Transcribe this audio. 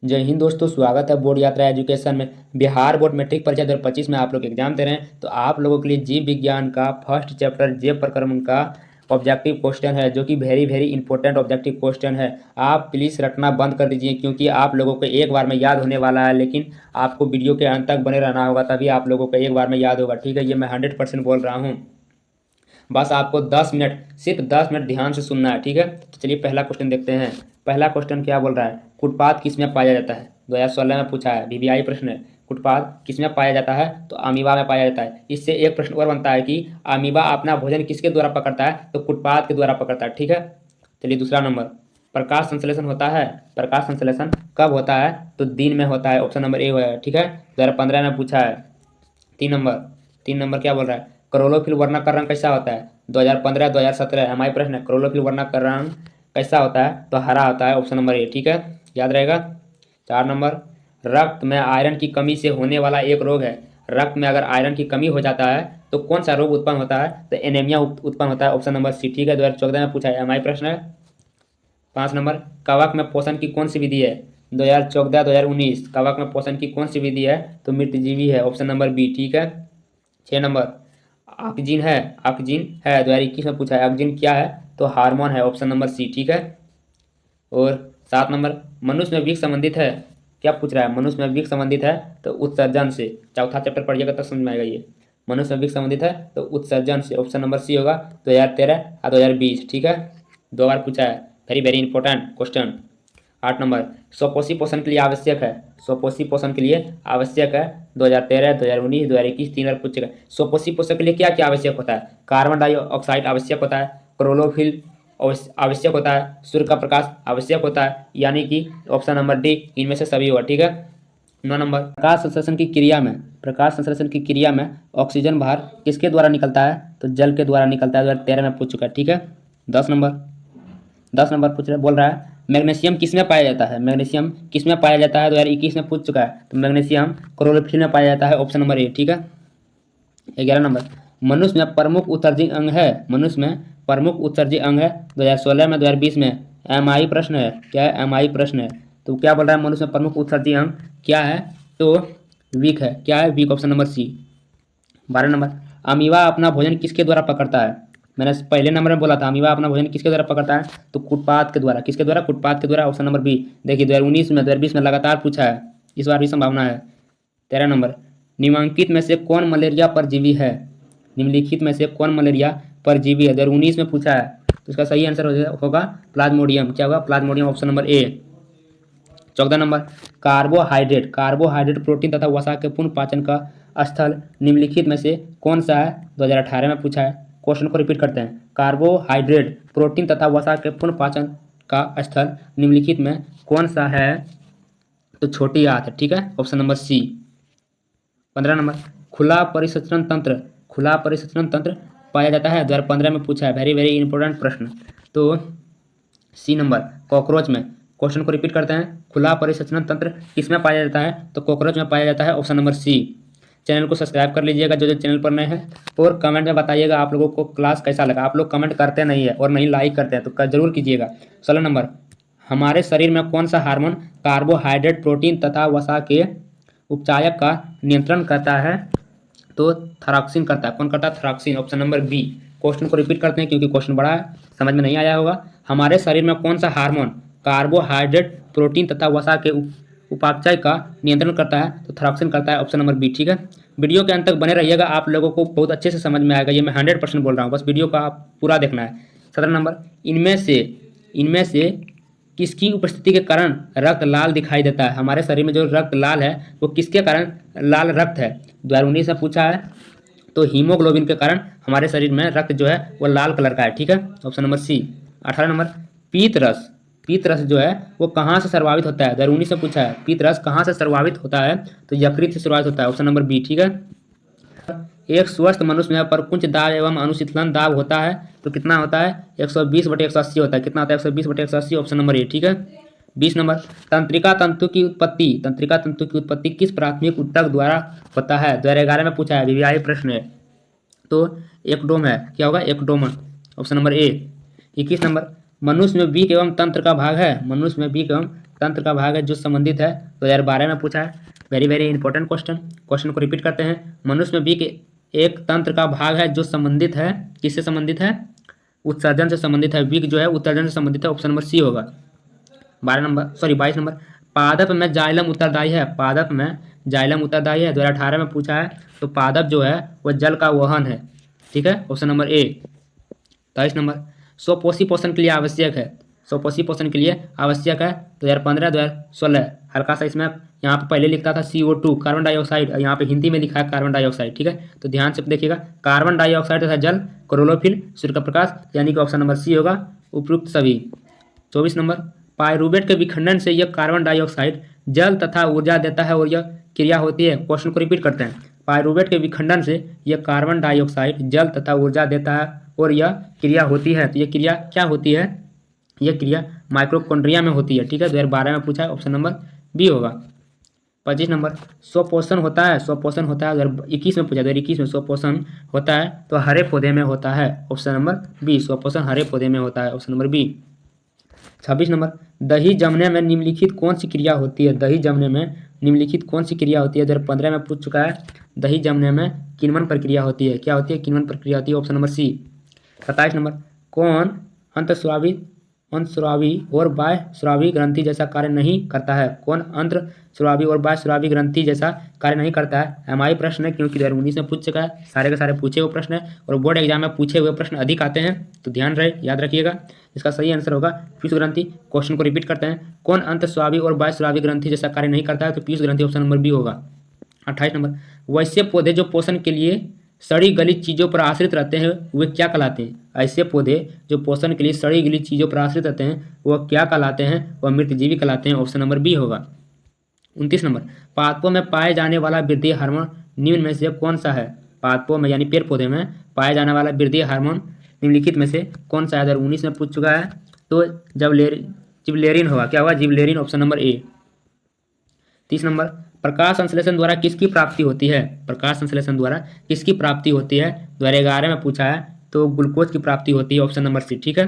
जय हिंद दोस्तों, स्वागत है बोर्ड यात्रा एजुकेशन में। बिहार बोर्ड मैट्रिक परीक्षा 2025 में आप लोग एग्जाम दे रहे हैं, तो आप लोगों के लिए जीव विज्ञान का फर्स्ट चैप्टर जीव प्रकरण का ऑब्जेक्टिव क्वेश्चन है, जो कि very very important objective question है। आप प्लीज़ रटना बंद कर दीजिए, क्योंकि आप लोगों को एक बार में याद होने वाला है, लेकिन आपको वीडियो के अंत तक बने रहना होगा, तभी आप लोगों को एक बार में याद होगा। ठीक है, ये मैं 100% बोल रहा हूँ। बस आपको 10 मिनट, सिर्फ 10 मिनट ध्यान से सुनना है। ठीक है, तो चलिए पहला क्वेश्चन देखते हैं। पहला क्वेश्चन क्या बोल रहा है? कुटपाद किसमें पाया जाता है? 2016 में पूछा है, वीवीआई प्रश्न है। कुटपाद किसमें पाया जाता है? तो अमीबा में पाया जाता है। इससे एक प्रश्न और बनता है कि अमीबा अपना भोजन किसके द्वारा पकड़ता है? तो कुटपाद के द्वारा पकड़ता है। ठीक है, चलिए दूसरा नंबर। प्रकाश संश्लेषण होता है। प्रकाश संश्लेषण कब होता है? तो दिन में होता है। ऑप्शन नंबर ए है। ठीक है, 2015 में पूछा है। 3 नंबर। 3 नंबर क्या बोल रहा है? क्लोरोफिल वर्णक का रंग कैसा होता है? 2015 2017 हमारे प्रश्न है, क्लोरोफिल वर्णक का रंग कैसा होता है? तो हरा होता है। ऑप्शन नंबर ए। ठीक है, याद रहेगा। 4 नंबर। रक्त में आयरन की कमी से होने वाला एक रोग है। रक्त में अगर आयरन की कमी हो जाता है तो कौन सा रोग उत्पन्न होता है? तो एनीमिया उत्पन्न होता है। Option number C. ठीक है, 2014 में पूछा है, हमारे प्रश्न है। 5 नंबर। कवक में पोषण की कौन सी विधि है? 2014 2019 कवक में पोषण की कौन सी विधि है? तो मृतजीवी है। Option number B. ठीक है। 6 नंबर। ऑक्जिन है। ऑक्जिन है, 2021 में पूछा है, ऑक्जिन क्या है? तो हार्मोन है। Option number C. ठीक है। और 7 नंबर। मनुष्य में विक संबंधित है। क्या पूछ रहा है? मनुष्य में विक संबंधित है तो उत्सर्जन से। चौथा चैप्टर पढ़िएगा तब समझ में आएगा ये। मनुष्य में विक संबंधित है तो उत्सर्जन से। ऑप्शन नंबर सी होगा। 2013 और 2020। ठीक है, 2 बार पूछा है, very very important question. 8 number. स्वपोषी पोषण के लिए आवश्यक है। स्वपोषी पोषण के लिए आवश्यक है। 2013 2019 2021 3 बार पूछ चुका है। स्वपोषी पोषण के लिए क्या क्या आवश्यक होता है? कार्बन डाइऑक्साइड आवश्यक होता है, क्लोरोफिल आवश्यक होता है, सूर्य का प्रकाश आवश्यक होता है, यानी कि ऑप्शन नंबर डी इनमें से सभी होगा। ठीक है। 9 नंबर। प्रकाश संश्लेषण की क्रिया में, प्रकाश संश्लेषण की क्रिया में ऑक्सीजन बाहर किसके द्वारा निकलता है? तो जल के द्वारा निकलता है। 2013 में पूछ चुका है। ठीक है। 10 नंबर। 10 नंबर बोल रहा है, मैग्नीशियम किस में पाया जाता है? मैग्नीशियम किस में पाया जाता है? 2021 में पूछ चुका है, तो मैग्नीशियम क्लोरोफिल में पाया जाता है। ऑप्शन नंबर ए। ठीक है। 11 नंबर। मनुष्य में प्रमुख उत्सर्जी अंग है। मनुष्य में प्रमुख उत्सर्जी अंग है। 2016 में 2020 में एमआई प्रश्न है। क्या है? एमआई प्रश्न है। तो क्या बोल रहा है? मनुष्य में प्रमुख उत्सर्जी अंग क्या है? तो वीक है। क्या है? Week. Option number C. 12 number. Amoeba अपना भोजन किसके द्वारा पकड़ता है? मैंने पहले नंबर में बोला था, अमीबा अपना भोजन किसके द्वारा पकड़ता है? तो कुटपाद के द्वारा। किसके द्वारा? कुटपाद के द्वारा। Option number B. देखिए 2019 में 2020 में लगातार पूछा है, इस बार भी संभावना है। 13 नंबर। निम्नलिखित में से कौन मलेरिया परजीवी है? निम्नलिखित में से कौन मलेरिया परजीवी है? 2019 में पूछा है, तो इसका सही आंसर होगा प्लाज्मोडियम। क्या होगा? प्लाज्मोडियम। ऑप्शन नंबर ए। 14 नंबर। कार्बोहाइड्रेट, कार्बोहाइड्रेट प्रोटीन तथा वसा के पूर्ण पाचन का स्थल निम्नलिखित में से कौन सा है? 2018 में पूछा है। क्वेश्चन को रिपीट करते हैं। कार्बोहाइड्रेट प्रोटीन तथा वसा के पूर्ण पाचन का स्थल निम्नलिखित में कौन सा है? तो छोटी आंत है। ठीक है, ऑप्शन नंबर सी। 15 नंबर। खुला परिसंचरण तंत्र, खुला परिसंचरण तंत्र पाया जाता है। 2015 में पूछा है, वेरी वेरी इंपॉर्टेंट प्रश्न। तो सी नंबर, कॉकरोच में। क्वेश्चन को रिपीट करते हैं, खुला परिसंचरण तंत्र किसमें पाया जाता है? तो कॉकरोच में पाया जाता है। Option number C. चैनल को सब्सक्राइब कर लीजिएगा जो जो चैनल पर नए हैं, और कमेंट में बताइएगा आप लोगों को क्लास कैसा लगा। आप लोग कमेंट करते नहीं है और नहीं लाइक करते हैं, तो जरूर कीजिएगा। 16 नंबर। हमारे शरीर में कौन सा हार्मोन कार्बोहाइड्रेट प्रोटीन तथा वसा के उपचायक का नियंत्रण करता है? तो थायरॉक्सिन करता है। कौन करता है? Thyroxine. Option number B. Question को रिपीट करते हैं क्योंकि क्वेश्चन बड़ा है, समझ में नहीं आया होगा। हमारे शरीर में कौन सा हार्मोन कार्बोहाइड्रेट प्रोटीन तथा वसा के उपापचय का नियंत्रण करता है? तो थायरॉक्सिन करता है। Option number B. ठीक है, वीडियो के अंत तक बने रहिएगा, आप लोगों को बहुत अच्छे से समझ में आएगा। ये मैं 100% बोल रहा हूँ, बस वीडियो का आप पूरा देखना है। 17 नंबर। इनमें से किसकी उपस्थिति के कारण रक्त लाल दिखाई देता है? हमारे शरीर में जो रक्त लाल है वो किसके कारण लाल रक्त है? 2019 में पूछा है, तो हीमोग्लोबिन के कारण हमारे शरीर में रक्त जो है वो लाल कलर का है। ठीक है, ऑप्शन नंबर सी। 18 नंबर। पीत रस, पीत रस जो है वो कहाँ से सर्वावित होता है? 2019 में पूछा है, पीत रस कहाँ से सर्वावित होता है? तो यकृत से सर्वावित होता है। Option number B. ठीक है। एक स्वस्थ मनुष्य में परकुंच दाब एवं अनुशीतलन दाब होता है, तो कितना होता है? 120/180 होता है। कितना होता है? 120/180। ऑप्शन नंबर ए। ठीक है। 20 नंबर। तंत्रिका तंतु की उत्पत्ति, तंत्रिका तंतु की उत्पत्ति किस प्राथमिक ऊतक द्वारा होता है? 2011 में पूछा है, वीवीआई प्रश्न है। तो एक्टोम है। क्या होगा? एक्टोम। Option number A. 21 नंबर। मनुष्य में बीक एवं तंत्र का भाग है, मनुष्य में बीक एवं तंत्र का भाग है जो संबंधित है, 2012 में पूछा है। वेरी वेरी इंपॉर्टेंट क्वेश्चन को रिपीट करते हैं। मनुष्य में भी एक तंत्र का भाग है जो संबंधित है, किससे संबंधित है? उत्सर्जन से संबंधित है। विक जो है उत्सर्जन से संबंधित है, ऑप्शन नंबर सी होगा। 22 नंबर, पादप में जाइलम उत्तरदायी है। पादप में जाइलम उत्तरदायी है, 2018 में पूछा है। तो पादप जो है वह जल का वहन है, ठीक है, ऑप्शन नंबर ए। 23 नंबर, स्वपोषी पोषण के लिए आवश्यक है। स्वपोषी पोषण के लिए आवश्यक है, 2015 2016। हल्का सा इसमें यहाँ पे पहले लिखता था CO2 कार्बन डाइऑक्साइड, यहाँ पे हिंदी में लिखा है कार्बन डाइऑक्साइड, ठीक है। तो ध्यान से देखिएगा, कार्बन डाइऑक्साइड तथा जल, क्लोरोफिल, सूर्य का प्रकाश, यानी कि ऑप्शन नंबर सी होगा उपयुक्त सभी। 24 नंबर, पायरूवेट के विखंडन से यह कार्बन डाइऑक्साइड जल तथा ऊर्जा देता है और यह क्रिया होती है। क्वेश्चन को रिपीट करते हैं। पायरूवेट के विखंडन से यह कार्बन डाइऑक्साइड जल तथा ऊर्जा देता है और यह क्रिया होती है। तो यह क्रिया क्या होती है? यह क्रिया माइक्रोकॉन्ड्रिया में होती है, ठीक है। 2012 में पूछा है, ऑप्शन नंबर बी होगा। 25 नंबर, स्वपोषण होता है। स्वपोषण होता है 2021 में पूछा, 2021 में स्वपोषण होता है तो हरे पौधे में होता है, ऑप्शन नंबर बी। स्वपोषण हरे पौधे में होता है, ऑप्शन नंबर बी। 26 नंबर, दही जमने में निम्नलिखित कौन सी क्रिया होती है? दही जमने में निम्नलिखित कौन सी क्रिया होती है? 2015 में पूछ चुका है। दही जमने में किण्वन प्रक्रिया होती है। क्या होती है? किण्वन प्रक्रिया होती है, ऑप्शन नंबर सी। 27 नंबर, कौन अंतस्रावी और बाह्यस्रावी ग्रंथि जैसा कार्य नहीं करता है? कौन अंतस्रावी और बाह्यस्रावी ग्रंथि जैसा कार्य नहीं करता है? एमआई प्रश्न है, क्योंकि 2019 में पूछ चुका है। सारे के सारे पूछे हुए प्रश्न है और बोर्ड एग्जाम में पूछे हुए प्रश्न अधिक आते हैं, तो ध्यान रहे, याद रखिएगा। इसका सही आंसर होगा पीयूष ग्रंथि। क्वेश्चन को रिपीट करते हैं। कौन अंतस्रावी और बाह्यस्रावी ग्रंथि जैसा कार्य नहीं करता है? तो पीयूष ग्रंथि, ऑप्शन नंबर बी होगा। 28 नंबर, वैसे पौधे जो पोषण के लिए सड़ी गली चीज़ों पर आश्रित रहते हैं वे क्या कहलाते हैं? ऐसे पौधे जो पोषण के लिए सड़ी गली चीज़ों पर आश्रित रहते हैं वह क्या कहलाते हैं? वह मृतजीवी कहलाते हैं, ऑप्शन नंबर बी होगा। 29 नंबर, पादपों में पाए जाने वाला वृद्धि हार्मोन निम्न में से कौन सा है? पादपों में यानी पेड़ पौधे में पाया जाने वाला वृद्धि हार्मोन निम्नलिखित में से कौन सा है? 2019 में पूछ चुका है, तो जिबलेरिन होगा। क्या होगा? जिबलेरिन, ऑप्शन नंबर ए। 30 नंबर, प्रकाश संश्लेषण द्वारा किसकी प्राप्ति होती है? प्रकाश संश्लेषण द्वारा किसकी प्राप्ति होती है? 2011 में पूछा है, तो ग्लूकोज की प्राप्ति होती है, ऑप्शन नंबर सी, ठीक है।